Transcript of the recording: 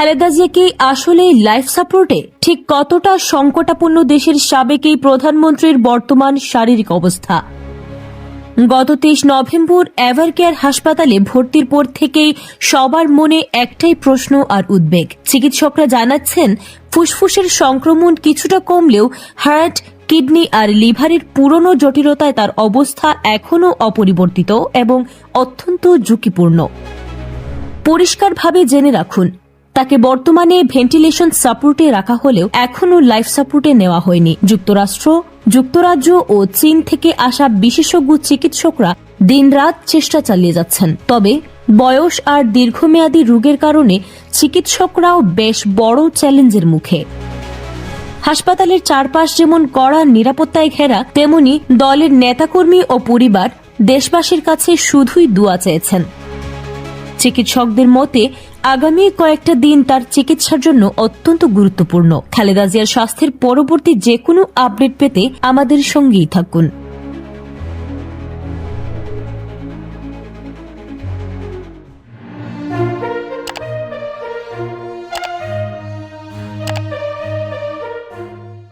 খালেদা জিয়া কি আসলে লাইফ সাপোর্টে? ঠিক কতটা সংকটাপন্ন দেশের সাবেক এই প্রধানমন্ত্রীর বর্তমান শারীরিক অবস্থা? গত 23 নভেম্বর এভারকেয়ার হাসপাতালে ভর্তির পর থেকেই সবার মনে একটাই প্রশ্ন আর উদ্বেগ। চিকিৎসকরা জানাচ্ছেন, ফুসফুসের সংক্রমণ কিছুটা কমলেও হার্ট, কিডনি আর লিভারের পুরনো জটিলতায় তার অবস্থা এখনও অপরিবর্তিত এবং অত্যন্ত ঝুঁকিপূর্ণ। পরিষ্কারভাবে জেনে রাখুন, তাকে বর্তমানে ভেন্টিলেশন সাপোর্টে রাখা হলেও এখনও লাইফ সাপোর্টে নেওয়া হয়নি। যুক্তরাজ্য ও চীন থেকে আসা বিশেষজ্ঞ চিকিৎসকরা দিনরাত চেষ্টা চালিয়ে যাচ্ছেন। তবে বয়স আর দীর্ঘমেয়াদী রোগের কারণে চিকিৎসকরাও বেশ বড় চ্যালেঞ্জের মুখে। হাসপাতালের চারপাশ যেমন কড়া নিরাপত্তায় ঘেরা, তেমনি দলের নেতাকর্মী ও পরিবার দেশবাসীর কাছে শুধুই দোয়া চেয়েছেন। চিকিৎসকদের মতে আগামী কয়েকটা দিন তার চিকিৎসার জন্য অত্যন্ত গুরুত্বপূর্ণ। খালেদা জিয়ার স্বাস্থ্যের পরবর্তী যে কোনো আপডেট পেতে আমাদের সঙ্গেই থাকুন।